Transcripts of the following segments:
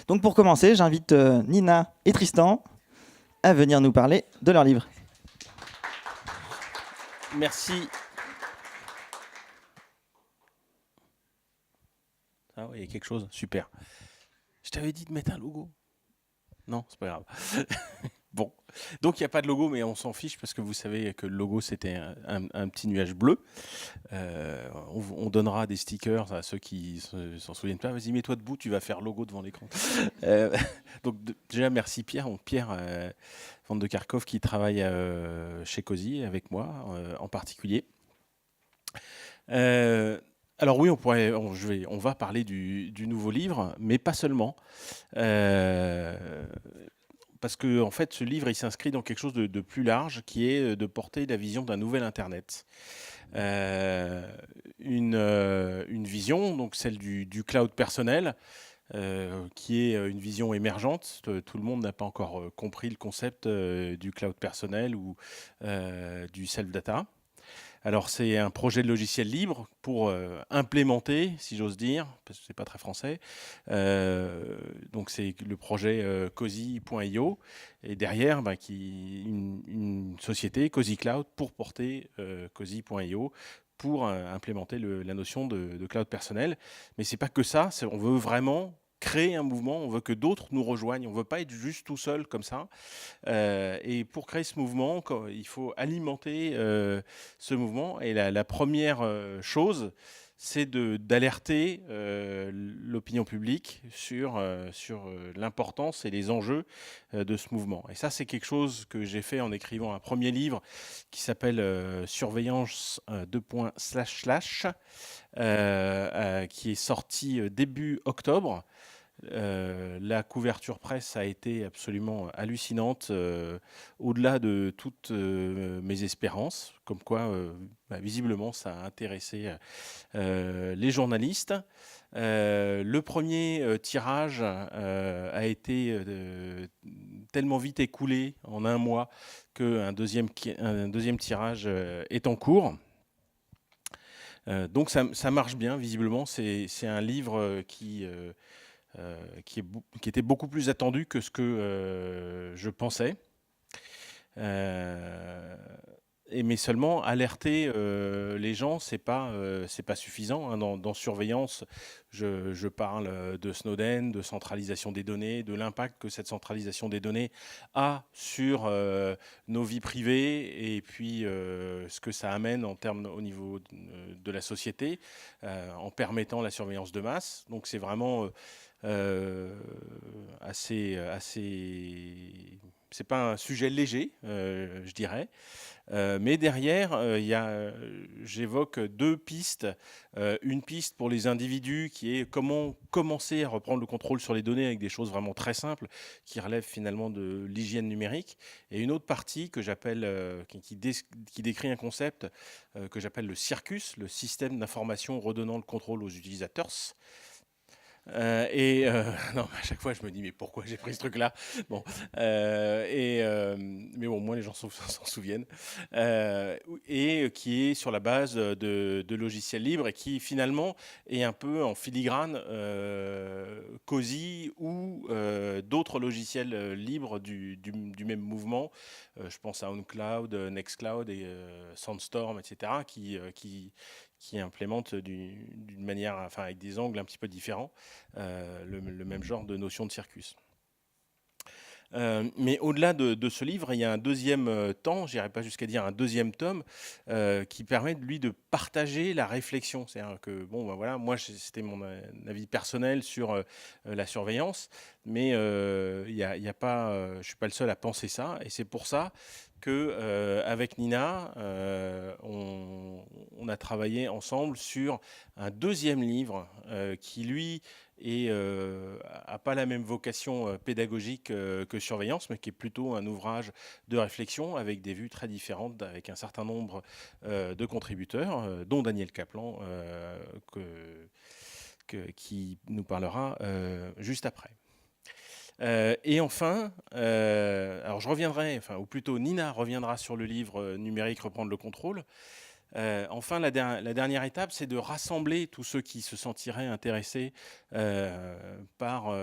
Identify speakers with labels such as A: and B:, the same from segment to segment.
A: Donc pour commencer, j'invite Nina et Tristan à venir nous parler de leur livre.
B: Merci. Ah oui, il y a quelque chose. Super. Je t'avais dit de mettre un logo. Non, c'est pas grave. Bon. Donc il n'y a pas de logo, mais on s'en fiche parce que vous savez que le logo c'était un petit nuage bleu. On donnera des stickers à ceux qui s'en souviennent pas. Vas-y, mets-toi debout, tu vas faire logo devant l'écran. Euh, donc déjà merci Pierre. Pierre Van de Kerkhoff qui travaille chez Cozy avec moi en particulier. Alors oui, on va parler du nouveau livre, mais pas seulement. Euh, Parce que en fait, ce livre, il s'inscrit dans quelque chose de plus large, qui est de porter la vision d'un nouvel Internet. Euh, une vision, donc celle du cloud personnel, qui est une vision émergente. Tout le monde n'a pas encore compris le concept du cloud personnel ou du self-data. Alors c'est un projet de logiciel libre pour implémenter, si j'ose dire, parce que c'est pas très français. Donc c'est le projet cozy.io et derrière une société Cozy Cloud pour porter cozy.io pour implémenter la notion de cloud personnel. Mais c'est pas que ça, on veut vraiment créer un mouvement, on veut que d'autres nous rejoignent, on veut pas être juste tout seul comme ça. Et pour créer ce mouvement, il faut alimenter ce mouvement. Et la première chose, c'est d'alerter l'opinion publique sur l'importance et les enjeux de ce mouvement. Et ça, c'est quelque chose que j'ai fait en écrivant un premier livre qui s'appelle Surveillance 2. Qui est sorti début octobre. La couverture presse a été absolument hallucinante, au-delà de toutes mes espérances, comme quoi visiblement ça a intéressé les journalistes. Le premier tirage a été tellement vite écoulé en un mois qu'un deuxième tirage est en cours. Donc ça marche bien, visiblement. C'est un livre qui était beaucoup plus attendu que ce que je pensais. Mais seulement alerter les gens, c'est pas suffisant. Hein. Dans surveillance, je parle de Snowden, de centralisation des données, de l'impact que cette centralisation des données a sur nos vies privées et puis ce que ça amène en termes au niveau de la société en permettant la surveillance de masse. Donc c'est vraiment c'est pas un sujet léger, je dirais. Mais derrière, j'évoque deux pistes. Une piste pour les individus qui est comment commencer à reprendre le contrôle sur les données avec des choses vraiment très simples qui relèvent finalement de l'hygiène numérique. Et une autre partie que j'appelle, qui décrit un concept que j'appelle le circus, le système d'information redonnant le contrôle aux utilisateurs. Non, à chaque fois, je me dis, mais pourquoi j'ai pris ce truc-là? Bon, mais bon, moi, les gens s'en souviennent. Et qui est sur la base de logiciels libres et qui, finalement, est un peu en filigrane Cozy ou d'autres logiciels libres du même mouvement. Je pense à OnCloud, Nextcloud et Sandstorm, etc., qui implémentent d'une manière, enfin avec des angles un petit peu différents, le même genre de notion de circus. Mais au-delà de ce livre, il y a un deuxième temps, j'irai pas jusqu'à dire un deuxième tome, qui permet lui de partager la réflexion. C'est-à-dire que bon, ben voilà, moi c'était mon avis personnel sur la surveillance, mais il y a pas, je suis pas le seul à penser ça, et c'est pour ça que avec Nina, on a travaillé ensemble sur un deuxième livre qui lui a pas la même vocation pédagogique que surveillance, mais qui est plutôt un ouvrage de réflexion avec des vues très différentes, avec un certain nombre de contributeurs, dont Daniel Kaplan, qui nous parlera juste après. Et enfin, alors je reviendrai, enfin, ou plutôt Nina reviendra sur le livre Numérique, reprendre le contrôle. Enfin, la dernière étape, c'est de rassembler tous ceux qui se sentiraient intéressés par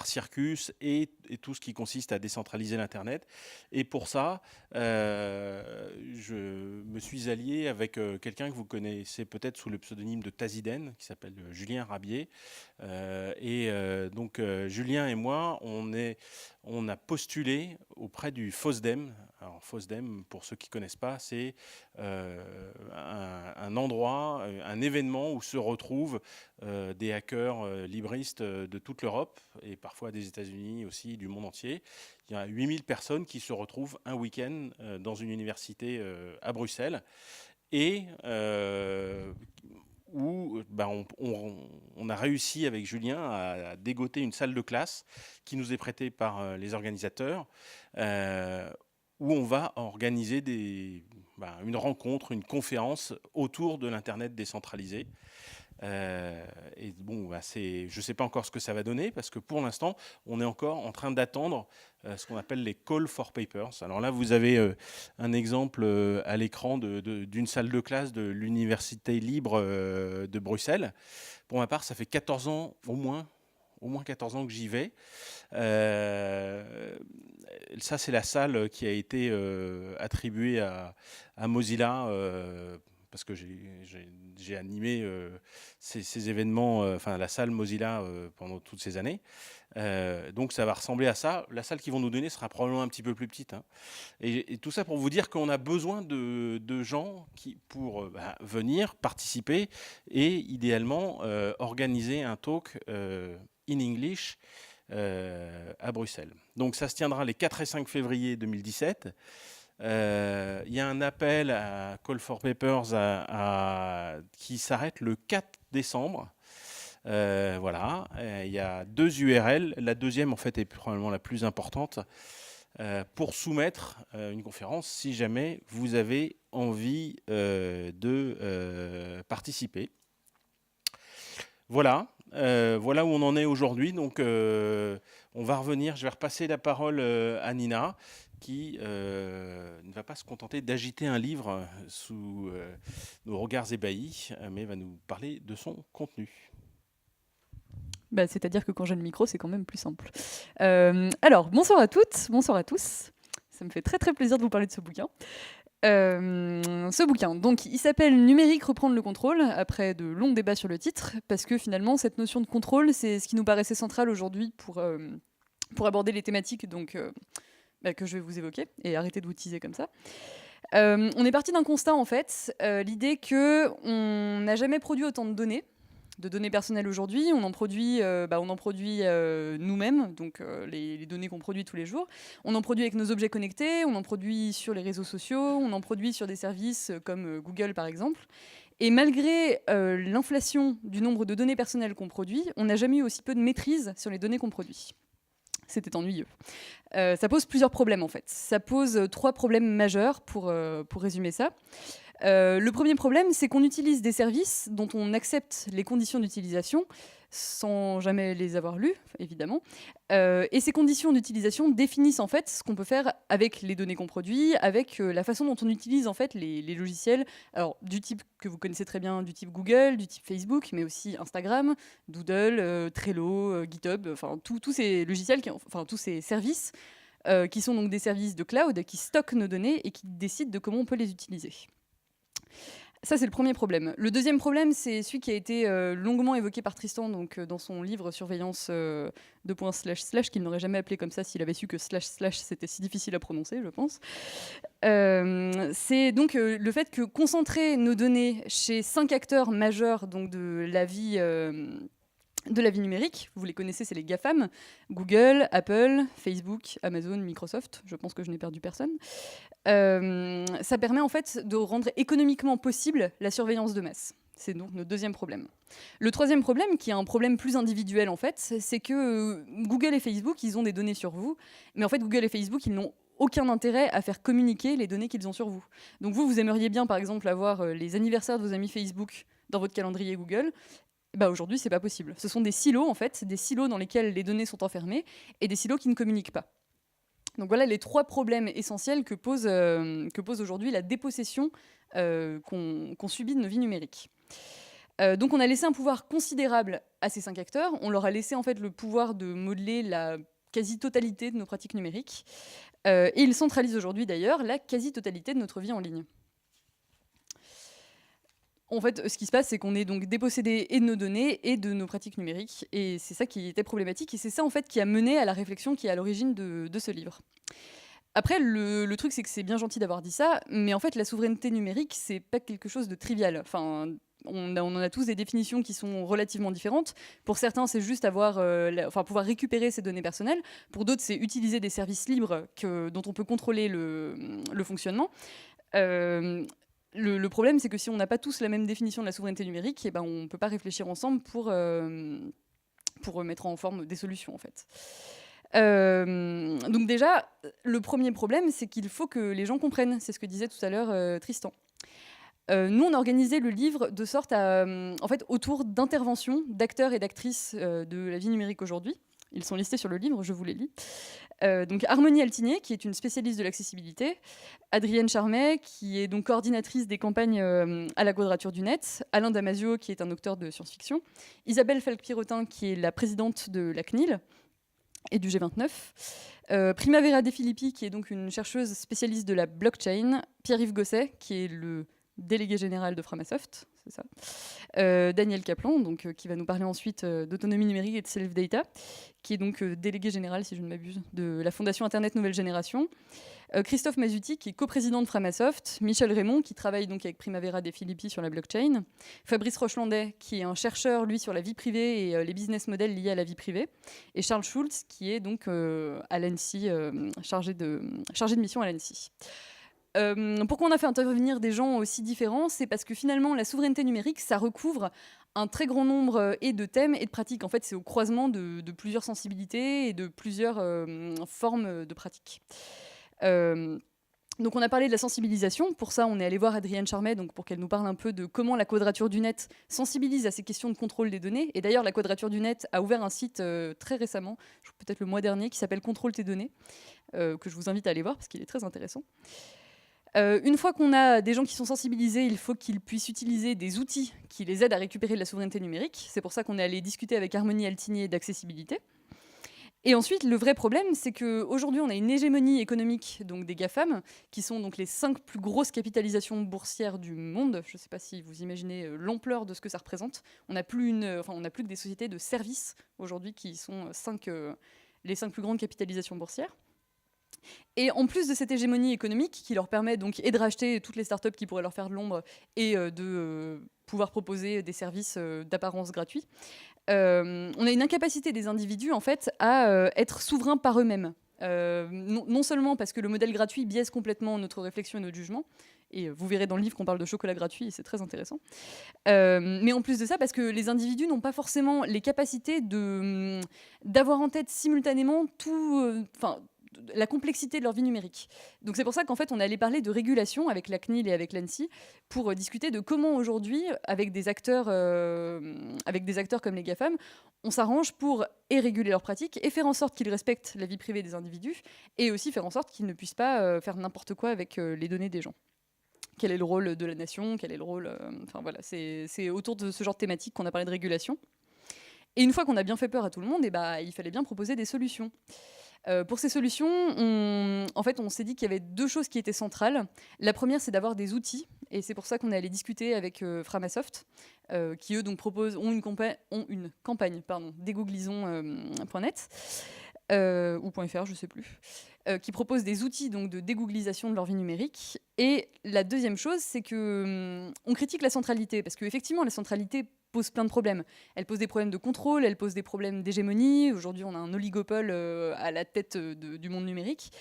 B: Circus et tout ce qui consiste à décentraliser l'Internet. Et pour ça, je me suis allié avec quelqu'un que vous connaissez peut-être sous le pseudonyme de Taziden, qui s'appelle Julien Rabier. Julien et moi, on a postulé auprès du FOSDEM. Alors FOSDEM, pour ceux qui ne connaissent pas, c'est un endroit, un événement où se retrouvent des hackers libristes de toute l'Europe et parfois des États-Unis aussi, du monde entier. Il y a 8000 personnes qui se retrouvent un week-end dans une université à Bruxelles et où on a réussi avec Julien à dégoter une salle de classe qui nous est prêtée par les organisateurs, où on va organiser une rencontre, une conférence autour de l'Internet décentralisé. Je ne sais pas encore ce que ça va donner parce que pour l'instant, on est encore en train d'attendre ce qu'on appelle les call for papers. Alors là, vous avez un exemple à l'écran d'une salle de classe de l'Université libre de Bruxelles. Pour ma part, ça fait 14 ans au moins 14 ans que j'y vais. Ça, c'est la salle qui a été attribuée à Mozilla parce que j'ai animé ces événements, la salle Mozilla pendant toutes ces années. Donc ça va ressembler à ça. La salle qu'ils vont nous donner sera probablement un petit peu plus petite. Hein. Et tout ça pour vous dire qu'on a besoin de gens pour venir participer et idéalement organiser un talk in English à Bruxelles. Donc ça se tiendra les 4 et 5 février 2017. Il y a un appel à Call for Papers qui s'arrête le 4 décembre. Voilà, il y a 2 URL. La deuxième, en fait, est probablement la plus importante pour soumettre une conférence si jamais vous avez envie de participer. Voilà. Voilà où on en est aujourd'hui. Donc, on va revenir. Je vais repasser la parole à Nina, qui ne va pas se contenter d'agiter un livre sous nos regards ébahis, mais va nous parler de son contenu.
C: C'est-à-dire que quand j'ai le micro, c'est quand même plus simple. Alors, bonsoir à toutes, bonsoir à tous. Ça me fait très très plaisir de vous parler de ce bouquin. Ce bouquin, donc, il s'appelle « Numérique, reprendre le contrôle », après de longs débats sur le titre, parce que finalement, cette notion de contrôle, c'est ce qui nous paraissait central aujourd'hui pour aborder les thématiques que je vais vous évoquer, et arrêter de vous teaser comme ça. On est parti d'un constat, en fait, l'idée qu'on n'a jamais produit autant de données personnelles aujourd'hui. On en produit nous-mêmes, donc les données qu'on produit tous les jours. On en produit avec nos objets connectés, on en produit sur les réseaux sociaux, on en produit sur des services comme Google par exemple. Et malgré l'inflation du nombre de données personnelles qu'on produit, on n'a jamais eu aussi peu de maîtrise sur les données qu'on produit. C'était ennuyeux. Ça pose plusieurs problèmes en fait. Ça pose 3 problèmes majeurs pour résumer ça. Le premier problème, c'est qu'on utilise des services dont on accepte les conditions d'utilisation sans jamais les avoir lus, évidemment. Et ces conditions d'utilisation définissent en fait ce qu'on peut faire avec les données qu'on produit, avec la façon dont on utilise en fait les logiciels, alors du type que vous connaissez très bien, du type Google, du type Facebook, mais aussi Instagram, Doodle, Trello, GitHub, enfin tous ces logiciels, tous ces services qui sont donc des services de cloud qui stockent nos données et qui décident de comment on peut les utiliser. Ça, c'est le premier problème. Le deuxième problème, c'est celui qui a été longuement évoqué par Tristan dans son livre Surveillance // qu'il n'aurait jamais appelé comme ça s'il avait su que // c'était si difficile à prononcer, je pense. C'est donc le fait que concentrer nos données chez 5 acteurs majeurs donc, de la vie numérique, vous les connaissez, c'est les GAFAM, Google, Apple, Facebook, Amazon, Microsoft, je pense que je n'ai perdu personne. Ça permet en fait de rendre économiquement possible la surveillance de masse. C'est donc notre deuxième problème. Le troisième problème, qui est un problème plus individuel en fait, c'est que Google et Facebook, ils ont des données sur vous, mais en fait Google et Facebook, ils n'ont aucun intérêt à faire communiquer les données qu'ils ont sur vous. Donc vous aimeriez bien par exemple avoir les anniversaires de vos amis Facebook dans votre calendrier Google. Aujourd'hui, c'est pas possible. Ce sont des silos, en fait, des silos dans lesquels les données sont enfermées et des silos qui ne communiquent pas. Donc voilà les 3 problèmes essentiels que pose aujourd'hui la dépossession qu'on subit de nos vies numériques. Donc on a laissé un pouvoir considérable à ces 5 acteurs. On leur a laissé en fait le pouvoir de modeler la quasi-totalité de nos pratiques numériques. Et ils centralisent aujourd'hui d'ailleurs la quasi-totalité de notre vie en ligne. En fait, ce qui se passe, c'est qu'on est donc dépossédé et de nos données et de nos pratiques numériques. Et c'est ça qui était problématique. Et c'est ça, en fait, qui a mené à la réflexion qui est à l'origine de ce livre. Après, le truc, c'est que c'est bien gentil d'avoir dit ça, mais en fait, la souveraineté numérique, c'est pas quelque chose de trivial. Enfin, on en a tous des définitions qui sont relativement différentes. Pour certains, c'est juste pouvoir récupérer ses données personnelles. Pour d'autres, c'est utiliser des services libres dont on peut contrôler le fonctionnement. Le problème, c'est que si on n'a pas tous la même définition de la souveraineté numérique, on ne peut pas réfléchir ensemble pour mettre en forme des solutions, en fait. Donc déjà, le premier problème, c'est qu'il faut que les gens comprennent. C'est ce que disait tout à l'heure Tristan. Nous, on a organisé le livre de sorte autour d'interventions d'acteurs et d'actrices de la vie numérique aujourd'hui. Ils sont listés sur le livre, je vous les lis. Donc Harmonie Altinier, qui est une spécialiste de l'accessibilité, Adrienne Charmet, qui est donc coordinatrice des campagnes à la Quadrature du Net, Alain Damasio, qui est un auteur de science-fiction, Isabelle Falk-Pirotin, qui est la présidente de la CNIL et du G29, Primavera De Filippi, qui est donc une chercheuse spécialiste de la blockchain, Pierre-Yves Gosset, qui est le délégué général de Framasoft, c'est ça. Daniel Kaplan, donc, qui va nous parler ensuite d'autonomie numérique et de self-data, qui est donc délégué général, si je ne m'abuse, de la Fondation Internet Nouvelle Génération. Christophe Mazuti, qui est coprésident de Framasoft. Michel Raymond, qui travaille donc avec Primavera De Filippi sur la blockchain. Fabrice Rochelandais, qui est un chercheur, lui, sur la vie privée et les business models liés à la vie privée. Et Charles Schulz, qui est donc à l'ANSSI, chargé de mission à l'ANSSI. Pourquoi on a fait intervenir des gens aussi différents? C'est parce que finalement, la souveraineté numérique, ça recouvre un très grand nombre et de thèmes et de pratiques. En fait, c'est au croisement de plusieurs sensibilités et de plusieurs formes de pratiques. Donc on a parlé de la sensibilisation. Pour ça, on est allé voir Adrienne Charmet pour qu'elle nous parle un peu de comment la Quadrature du Net sensibilise à ces questions de contrôle des données. Et d'ailleurs, la Quadrature du Net a ouvert un site très récemment, peut-être le mois dernier, qui s'appelle Contrôle tes données, que je vous invite à aller voir parce qu'il est très intéressant. Une fois qu'on a des gens qui sont sensibilisés, il faut qu'ils puissent utiliser des outils qui les aident à récupérer de la souveraineté numérique. C'est pour ça qu'on est allé discuter avec Harmonie Altinier d'accessibilité. Et ensuite, le vrai problème, c'est qu'aujourd'hui, on a une hégémonie économique donc des GAFAM, qui sont donc les 5 plus grosses capitalisations boursières du monde. Je ne sais pas si vous imaginez l'ampleur de ce que ça représente. On n'a plus que des sociétés de services aujourd'hui qui sont les 5 plus grandes capitalisations boursières. Et en plus de cette hégémonie économique qui leur permet donc de racheter toutes les startups qui pourraient leur faire de l'ombre et de pouvoir proposer des services d'apparence gratuits, on a une incapacité des individus en fait à être souverains par eux-mêmes. Non seulement parce que le modèle gratuit biaise complètement notre réflexion et notre jugement, et vous verrez dans le livre qu'on parle de chocolat gratuit, et c'est très intéressant. Mais en plus de ça, parce que les individus n'ont pas forcément les capacités d'avoir en tête simultanément la complexité de leur vie numérique. Donc c'est pour ça qu'en fait on est allé parler de régulation avec la CNIL et avec l'ANSSI pour discuter de comment aujourd'hui, avec des acteurs comme les GAFAM, on s'arrange pour réguler leurs pratiques et faire en sorte qu'ils respectent la vie privée des individus et aussi faire en sorte qu'ils ne puissent pas faire n'importe quoi avec les données des gens. Quel est le rôle de la nation? Quel est le rôle voilà, c'est autour de ce genre de thématique qu'on a parlé de régulation. Et une fois qu'on a bien fait peur à tout le monde, il fallait bien proposer des solutions. Pour ces solutions, on s'est dit qu'il y avait 2 choses qui étaient centrales. La première, c'est d'avoir des outils, et c'est pour ça qu'on est allé discuter avec Framasoft, qui eux donc ont une campagne, dégooglisons.net ou .fr, je ne sais plus, qui propose des outils donc de dégooglisation de leur vie numérique. Et la deuxième chose, c'est que on critique la centralité, parce qu'effectivement, la centralité pose plein de problèmes. Elle pose des problèmes de contrôle, elle pose des problèmes d'hégémonie. Aujourd'hui, on a un oligopole à la tête du monde numérique.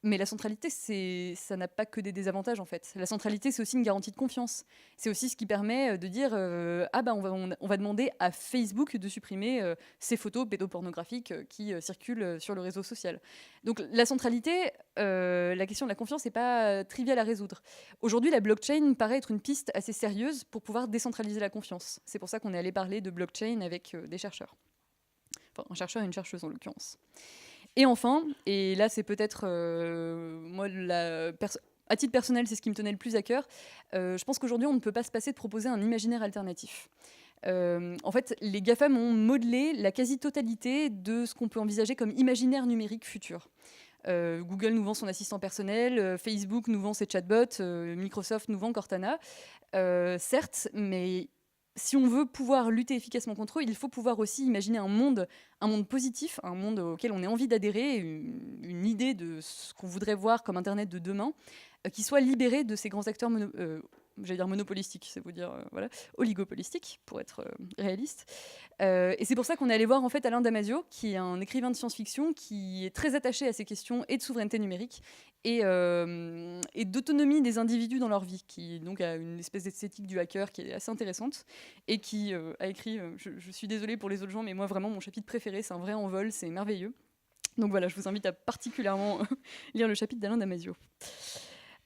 C: Mais la centralité, ça n'a pas que des désavantages, en fait. La centralité, c'est aussi une garantie de confiance. C'est aussi ce qui permet de dire on va demander à Facebook de supprimer ces photos pédopornographiques qui circulent sur le réseau social. Donc la centralité, la question de la confiance n'est pas triviale à résoudre. Aujourd'hui, la blockchain paraît être une piste assez sérieuse pour pouvoir décentraliser la confiance. C'est pour ça qu'on est allé parler de blockchain avec des chercheurs. Enfin, un chercheur et une chercheuse, en l'occurrence. Et enfin, et là c'est peut-être moi à titre personnel, c'est ce qui me tenait le plus à cœur. Je pense qu'aujourd'hui, on ne peut pas se passer de proposer un imaginaire alternatif. En fait, les GAFAM ont modelé la quasi-totalité de ce qu'on peut envisager comme imaginaire numérique futur. Google nous vend son assistant personnel, Facebook nous vend ses chatbots, Microsoft nous vend Cortana. Certes, mais si on veut pouvoir lutter efficacement contre eux, il faut pouvoir aussi imaginer un monde positif, un monde auquel on ait envie d'adhérer, une idée de ce qu'on voudrait voir comme Internet de demain, qui soit libéré de ces grands acteurs monopolistiques, c'est vous dire voilà, oligopolistiques pour être réaliste. Et c'est pour ça qu'on est allé voir en fait Alain Damasio, qui est un écrivain de science-fiction qui est très attaché à ces questions et de souveraineté numérique et d'autonomie des individus dans leur vie, qui donc a une espèce d'esthétique du hacker qui est assez intéressante et qui a écrit, je suis désolée pour les autres gens, mais moi vraiment mon chapitre préféré, c'est un vrai envol, c'est merveilleux. Donc voilà, je vous invite à particulièrement lire le chapitre d'Alain Damasio.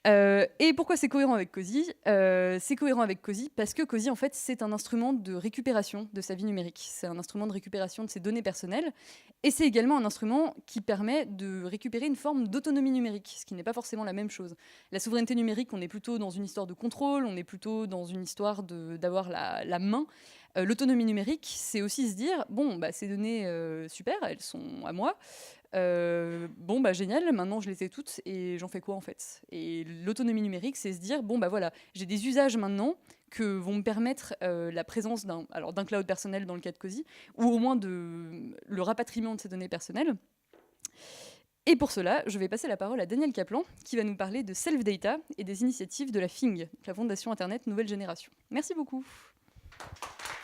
C: Et pourquoi c'est cohérent avec Cozy ? C'est cohérent avec Cozy parce que Cozy, en fait, c'est un instrument de récupération de sa vie numérique. C'est un instrument de récupération de ses données personnelles. Et c'est également un instrument qui permet de récupérer une forme d'autonomie numérique, ce qui n'est pas forcément la même chose. La souveraineté numérique, on est plutôt dans une histoire de contrôle, on est plutôt dans une histoire d'avoir la main. L'autonomie numérique, c'est aussi se dire, bon, bah, ces données, super, elles sont à moi. Bon bah génial, maintenant je les ai toutes et j'en fais quoi en fait? Et l'autonomie numérique, c'est se dire bon bah voilà, j'ai des usages maintenant que vont me permettre la présence d'un cloud personnel dans le cas de Cozy, ou au moins le rapatriement de ces données personnelles. Et pour cela, je vais passer la parole à Daniel Kaplan, qui va nous parler de Self Data et des initiatives de la FING, la Fondation Internet Nouvelle Génération. Merci beaucoup.